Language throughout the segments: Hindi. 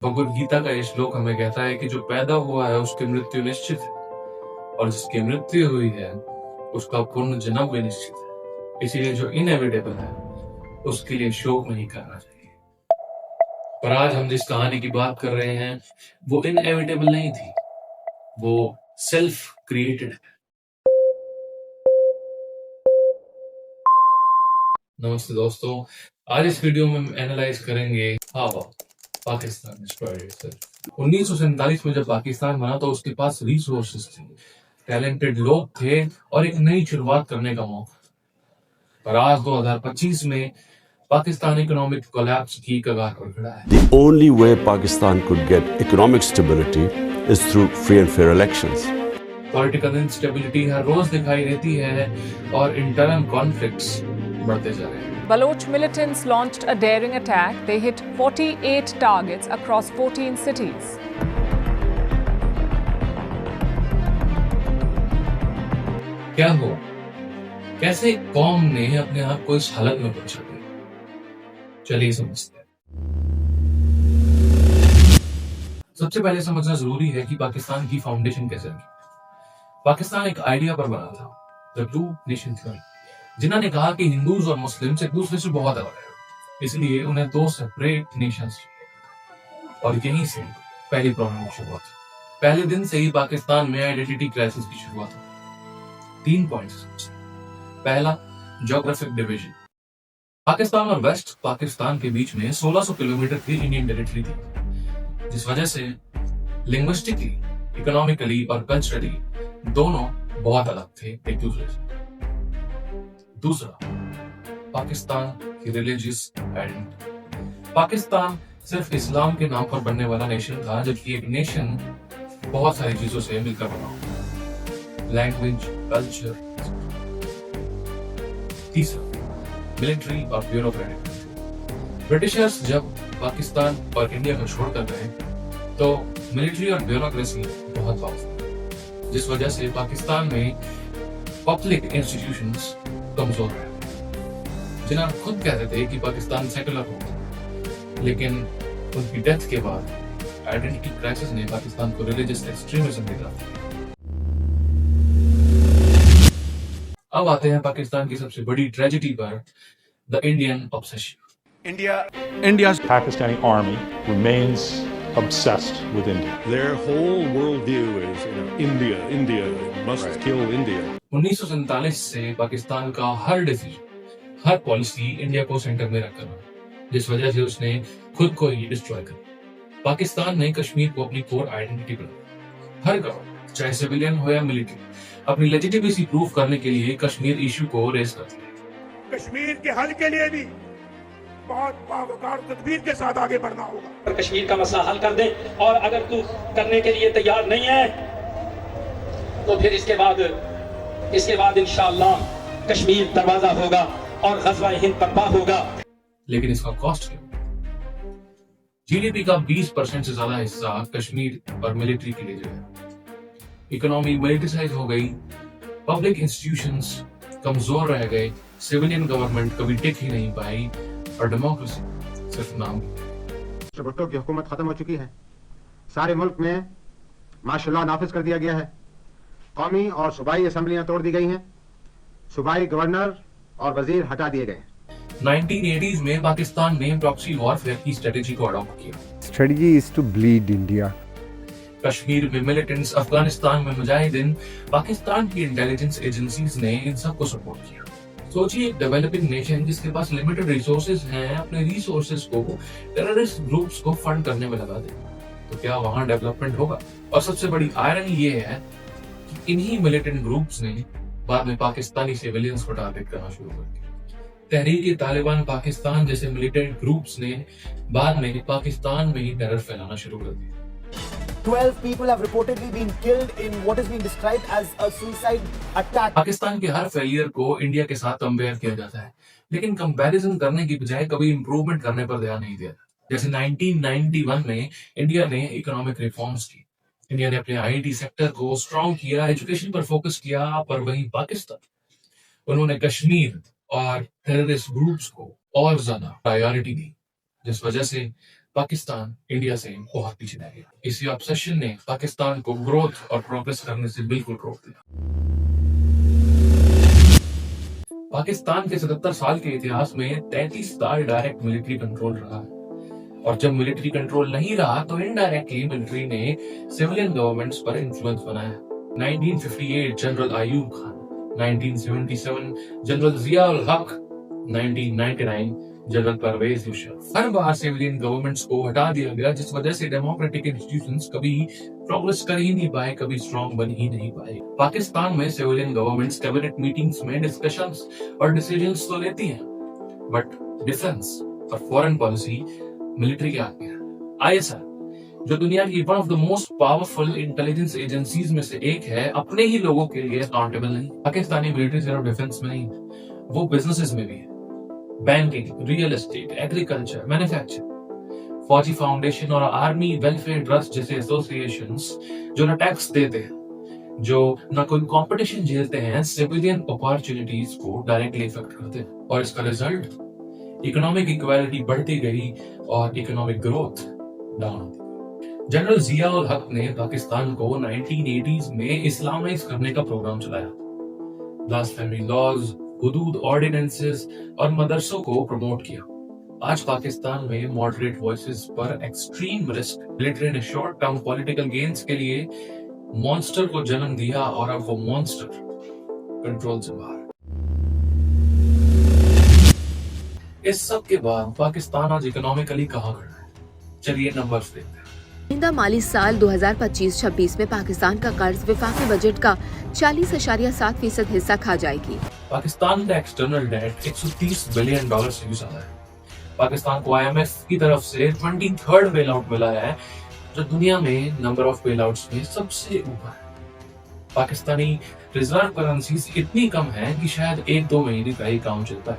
भगवद गीता का ये श्लोक हमें कहता है कि जो पैदा हुआ है उसकी मृत्यु निश्चित है और जिसकी मृत्यु हुई है उसका पूर्ण जन्म भी निश्चित है। इसीलिए जो इनएविटेबल है उसके लिए शोक नहीं करना चाहिए। पर आज हम जिस कहानी की बात कर रहे हैं वो इनएविटेबल नहीं थी, वो सेल्फ क्रिएटेड है। नमस्ते दोस्तों, आज इस वीडियो में हम एनालाइज करेंगे पाकिस्तान 1947 में जब पाकिस्तान बना तो उसके पास रिसोर्सेज थे, टैलेंटेड लोग थे और एक नई शुरुआत करने का मौका। पर आज 2025 में पाकिस्तान इकोनॉमिक कोलैप्स की कगार पर खड़ा है। The only way Pakistan could get economic stability is through free and fair elections. Political instability हर रोज दिखाई देती है और इंटरनल कॉन्फ्लिक्ट्स बढ़ते जा रहे हैं। Baloch militants launched a daring attack. They hit 48 targets across 14 cities. क्या हुआ? कैसे कौम ने अपने आप को इस हालत में पहुंचा दिया? चलिए समझते हैं। सबसे पहले समझना जरूरी है कि पाकिस्तान की फाउंडेशन कैसे रखी। पाकिस्तान एक आइडिया पर बना था, द टू नेशन थ्योरी, जिन्होंने कहा कि हिंदूज और मुस्लिम्स एक दूसरे से बहुत अलग है, इसलिए उन्हें दो सेपरेट नेशंस चाहिए। और यहीं से पहली प्रॉब्लम की शुरुआत। पहले दिन से ही पाकिस्तान में आइडेंटिटी क्राइसिस की शुरुआत हुई। 3 पॉइंट्स। पहला, ज्योग्राफिक डिवीजन। पाकिस्तान और वेस्ट पाकिस्तान के बीच में 1600 किलोमीटर की इंडियन टेरिटरी थी, जिस वजह से लिंग्विस्टिकली, इकोनॉमिकली और कल्चरली दोनों बहुत अलग थे एक दूसरे से। दूसरा, पाकिस्तान की रिलीजियस आइडेंटिटी। पाकिस्तान सिर्फ इस्लाम के नाम पर बनने वाला नेशन था, जबकि एक नेशन बहुत सारी चीजों से मिलकर बना, लैंग्वेज, कल्चर। तीसरा, मिलिट्री और ब्यूरोक्रेटिक। ब्रिटिशर्स जब पाकिस्तान और इंडिया को छोड़कर गए तो मिलिट्री और ब्यूरोक्रेसी बहुत पावरफुल, जिस वजह से पाकिस्तान में पब्लिक इंस्टीट्यूशंस कमजोर है। जिन्होंने खुद कहते थे कि पाकिस्तान सेकुलर होगा, लेकिन उनकी डेथ के बाद आइडेंटिटी क्राइसिस ने पाकिस्तान को रिलीजियस एक्सट्रीमिज्म में गिरा दिया। अब आते हैं पाकिस्तान की सबसे बड़ी ट्रेजेडी पर, the Indian obsession. India's Pakistani army remains obsessed with India. Their whole worldview is, India, India, must kill India. 1947 से पाकिस्तान का हर डिसीजन, हर पॉलिसी इंडिया को सेंटर में रखकर बना, जिस वजह से उसने खुद को ही डिस्ट्रॉय कर। पाकिस्तान ने कश्मीर को अपनी कोर आइडेंटिटी बनाया। हर गवर्नमेंट, चाहे सिविलियन हो या मिलिट्री, अपनी लेजिटिमेसी प्रूव करने के लिए कश्मीर इशू को रेज करती है। कश्मीर के हल के लिए भी बहुत बावकार तदबीर के साथ आगे बढ़ना होगा। कश्मीर का मसला हल कर दे, और अगर तू करने के लिए तैयार नहीं है तो फिर इसके बाद इंशाअल्लाह कश्मीर दरवाजा होगा और गज़वा हिंद बर्पा होगा। लेकिन इसका कॉस्ट क्या? जीडीपी का 20% से ज्यादा हिस्सा कश्मीर और मिलिट्री के लिए जो है। इकोनॉमी मिलिटराइज हो गई, पब्लिक इंस्टीट्यूशंस कमजोर रह गए, सिविलियन गवर्नमेंट कभी टिक ही नहीं पाई और डेमोक्रेसी सिर्फ नाम की। भुट्टो की हुकूमत खत्म हो चुकी है। सारे मुल्क में माशाल्लाह नाफिज कर दिया गया है। कौमी और सूबाई असेंबलियां तोड़ दी गई हैं। सूबाई गवर्नर और वजीर हटा दिए गए। 1980s में पाकिस्तान ने प्रॉक्सी वॉरफेयर की स्ट्रेटेजी को अडॉप्ट किया। Strategy is to bleed India. Kashmir में मिलिटेंट्स, अफगानिस्तान में मुजाहिदीन, पाकिस्तान की इंटेलिजेंस एजेंसीज ने इन सबको सपोर्ट किया। सोचिए, एक डेवलपिंग नेशन जिसके पास लिमिटेड रिसोर्सेज हैं, अपने रिसोर्सेज को टेररिस्ट ग्रुप्स को फंड करने में लगा दे, तो क्या वहां डेवलपमेंट होगा? और सबसे बड़ी आयरनी ये है कि इन्हीं मिलिटेंट ग्रुप्स ने बाद में पाकिस्तानी सिविलियंस को टारगेट करना शुरू कर दिया। तहरीक-ए-तालिबान पाकिस्तान जैसे मिलिटेंट ग्रुप्स ने बाद में पाकिस्तान में ही टेरर फैलाना शुरू कर दिया। 12 people have reportedly been killed in what has been described as a suicide attack. Pakistan के हर फेलियर को इंडिया के साथ कंपेयर किया जाता है, लेकिन कंपैरिजन करने की बजाय कभी इंप्रूवमेंट करने पर ध्यान नहीं दिया। जैसे 1991 में इंडिया ने इकोनॉमिक रिफॉर्म्स की, इंडिया ने अपने आईटी सेक्टर को स्ट्रॉन्ग किया, एजुकेशन पर फोकस किया, पर वहीं पाकिस्तान, उन्होंने कश्मीर और टेररिस्ट ग्रुप्स को और ज्यादा प्रायोरिटी दी, जिस वजह से पाकिस्तान इंडिया से बहुत पीछे रह गया। इसी ऑब्सेशन ने पाकिस्तान को ग्रोथ और प्रोग्रेस करने से बिल्कुल रोक दिया। पाकिस्तान के 77 साल के इतिहास में 33 साल डायरेक्ट मिलिट्री कंट्रोल रहा है, और जब मिलिट्री कंट्रोल नहीं रहा तो इनडायरेक्टली मिलिट्री ने सिविलियन गवर्नमेंट्स पर इन्फ्लुएंस बनाया। 1958 जनरल आयूब खान, 1977 जनरल जिया उल हक, 1999 जनरल परवेज मुशर्रफ। हर बार सिविलियन गवर्नमेंट्स को हटा दिया गया, जिस वजह से डेमोक्रेटिक इंस्टीट्यूशंस कभी प्रोग्रेस कर ही नहीं पाए, कभी स्ट्रॉन्ग बन ही नहीं पाए। पाकिस्तान में सिविलियन गवर्नमेंट्स कैबिनेट मीटिंग्स में डिस्कशंस और डिसीजंस तो लेती हैं, बट डिफेंस और फॉरेन पॉलिसी मिलिट्री के आगे है। आईएसआई, जो दुनिया की one of the most powerful intelligence agencies में से एक है, अपने ही लोगों के लिए अकाउंटेबल नहीं। पाकिस्तानी मिलिट्री सिर्फ डिफेंस में नहीं, वो बिजनेसेस में भी है। Banking, real estate, agriculture, manufacture. फौजी फाउंडेशन और आर्मी वेलफेयर ट्रस्ट जैसे एसोसिएशंस जो न टैक्स देते हैं, जो न कोई कंपटीशन झेलते हैं, सिविलियन अपॉर्चुनिटीज को डायरेक्टली इफेक्ट करते हैं, और इसका रिजल्ट इकोनॉमिक इक्वालिटी बढ़ती गई और इकोनॉमिक ग्रोथ डाउन होती गई। जनरल जिया उल हक ने पाकिस्तान को 1980s में इस्लामाइज करने का प्रोग्राम चलाया। ब्लास्फेमी लॉज, हुदूद ऑर्डिनेंसेस और मदरसों को प्रमोट किया। आज पाकिस्तान में मॉडरेट वॉइसेस पर एक्सट्रीम रिस्क। मिलिट्री ने शॉर्ट टर्म पॉलिटिकल गेन्स के लिए मॉन्स्टर को जन्म दिया, और अब वो मॉन्स्टर कंट्रोल से बाहर। इस सब के बाद पाकिस्तान आज इकोनॉमिकली कहां खड़ा है? चलिए नंबर्स देखते हैं। आइंदा माली साल 2025-26 में पाकिस्तान का कर्ज विफाकी बजट का 40.7% हिस्सा खा जाएगी। पाकिस्तान का एक्सटर्नल डेट $130 बिलियन से भी ज्यादा है। पाकिस्तान को IMF की तरफ से 23rd बेल आउट मिला है, जो दुनिया में नंबर ऑफ बेल आउट्स में सबसे ऊपर है। पाकिस्तानी रिजर्व करेंसी इतनी कम है कि शायद 1-2 महीने का ही काम चलता है।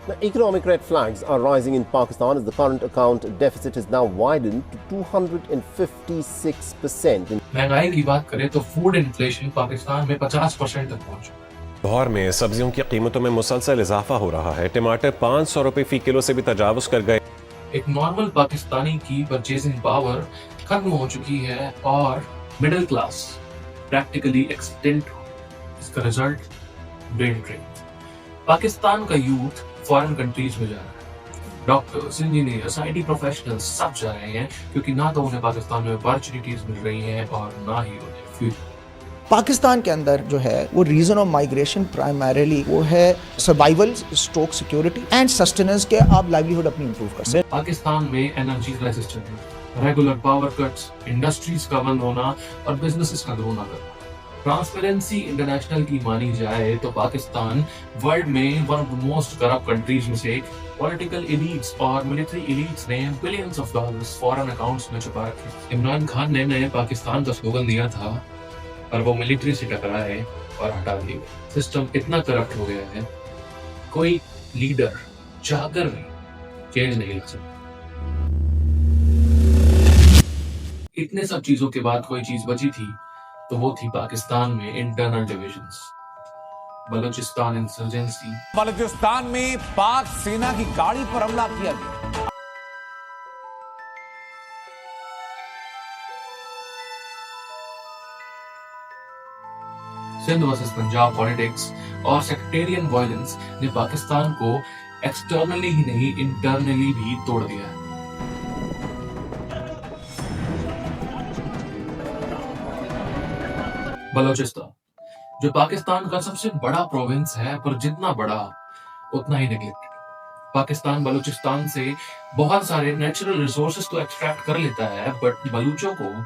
The economic red flags are rising in Pakistan as the current account deficit is now widened to 256%. महंगाई की बात करें तो फूड इन्फ्लेशन पाकिस्तान में 50% तक पहुंच चुका है। लाहौर में सब्जियों की कीमतों में मुसलसल इजाफा हो रहा है। टमाटर 500 रुपए फी किलो से भी तजावुज कर गए। एक नॉर्मल पाकिस्तानी की परचेजिंग पावर खत्म हो चुकी है और मिडिल क्लास प्रैक्टिकली एक्सटेंट हो। इसका रिजल्ट ब्रेन ड्रेन। पाकिस्तान का यूथ फॉरेन कंट्रीज में जा रहा है। डॉक्टर्स, इंजीनियर्स, IT प्रोफेशनल्स सब जा रहे हैं, क्योंकि ना तो उन्हें पाकिस्तान में अपॉर्चुनिटीज मिल रही हैं और ना ही उन्हें फ्यूचर। पाकिस्तान के अंदर जो है वो रीजन ऑफ माइग्रेशन प्राइमरीली वो है survival, stroke security and sustenance के आप लाइवलीहुड अपनी इंप्रूव कर सकते। पाकिस्तान में एनर्जी क्राइसिस चल रही है, रेगुलर पावर कट्स, इंडस्ट्रीज का बंद होना और बिजनेसेस का ग्रो ना करना। ट्रांसपेरेंसी इंटरनेशनल की मानी जाए तो पाकिस्तान वर्ल्ड में one of the most corrupt countries में से एक। पॉलिटिकल एलीट्स और मिलिट्री एलीट्स ने billions of dollars foreign accounts में छुपा रखे। इमरान खान ने नए पाकिस्तान का स्लोगन दिया था, पर वो मिलिट्री से टकराए और हटा दिए। सिस्टम इतना करप्ट हो गया है, कोई लीडर चाहकर भी चेंज नहीं ला सकता। इतने सब चीजों के बाद कोई चीज बची थी तो वो थी पाकिस्तान में internal divisions. Balochistan insurgency. Balochistan में पाक सेना की गाड़ी पर हमला किया गया। सिंध वर्सेस पंजाब पॉलिटिक्स और सेक्टेरियन वायलेंस ने पाकिस्तान को एक्सटर्नली ही नहीं इंटरनली भी तोड़ दिया है। बलूचिस्तान, जो पाकिस्तान का सबसे बड़ा प्रोविंस है, पर जितना बड़ा उतना ही नेग्लेक्टेड। पाकिस्तान बलूचिस्तान से बहुत सारे नेचुरल रिसोर्सेज तो एक्सट्रैक्ट कर लेता है, बट बलूचों को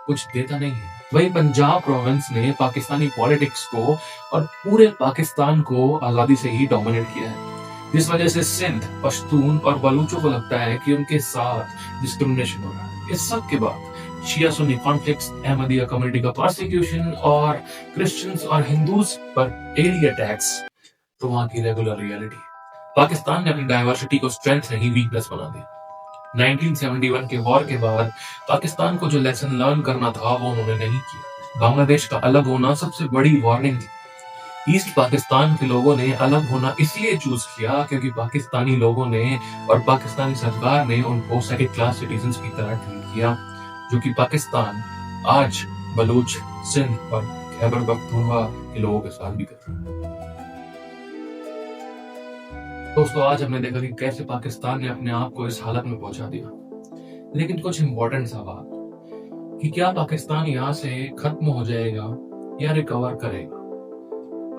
कुछ देता नहीं है। वही पंजाब प्रोविंस ने पाकिस्तानी पॉलिटिक्स को और पूरे पाकिस्तान को आजादी से ही डोमिनेट किया है, जिस वजह से सिंध, पश्तून और बलूचों को लगता है कि उनके साथ डिस्क्रिमिनेशन हो रहा है। इस सब के बाद शिया सुन्नी कॉन्फ्लिक्ट्स, अहमदिया कम्युनिटी का प्रोसिक्यूशन और क्रिश्चियंस और हिंदूज पर एरिया अटैक्स तो वहां की रेगुलर रियलिटी। पाकिस्तान ने अपनी डाइवर्सिटी को स्ट्रेंथ नहीं वीकनेस बना दिया। 1971 के वॉर के बाद पाकिस्तान को जो लेसन लर्न करना था वो उन्होंने नहीं किया। बांग्लादेश का अलग होना सबसे बड़ी वार्निंग थी। ईस्ट पाकिस्तान के लोगों ने अलग होना इसलिए चूज किया क्योंकि पाकिस्तानी लोगों ने और पाकिस्तानी सरकार ने उनको सेकंड क्लास सिटीजन्स की तरह ट्रीट किया, जो कि पाकिस्तान आज बलूच, सिंध और खैबर पख्तूनख्वा के लोगों के साथ भी कर रहा है। दोस्तों, आज हमने देखा कि कैसे पाकिस्तान ने अपने आप को इस हालत में पहुंचा दिया, लेकिन कुछ इंपॉर्टेंट सवाल कि क्या पाकिस्तान यहाँ से खत्म हो जाएगा या रिकवर करेगा?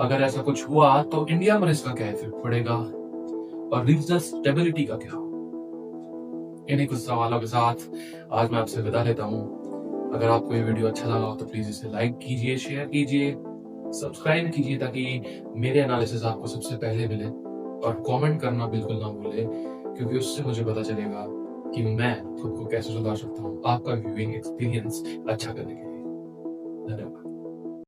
अगर ऐसा कुछ हुआ तो इंडिया पर इसका क्या इफेक्ट पड़ेगा और रीजनल स्टेबिलिटी का क्या? इन्हीं कुछ सवालों के साथ आज मैं आपसे विदा लेता हूँ। अगर आपको ये वीडियो अच्छा लगा हो तो प्लीज इसे लाइक कीजिए, शेयर कीजिए, सब्सक्राइब कीजिए ताकि मेरे एनालिसिस आपको सबसे पहले मिले, और कमेंट करना बिल्कुल ना भूलें क्योंकि उससे मुझे पता चलेगा कि मैं खुद को कैसे सुधार सकता हूँ आपका व्यूइंग एक्सपीरियंस अच्छा करने के लिए। धन्यवाद।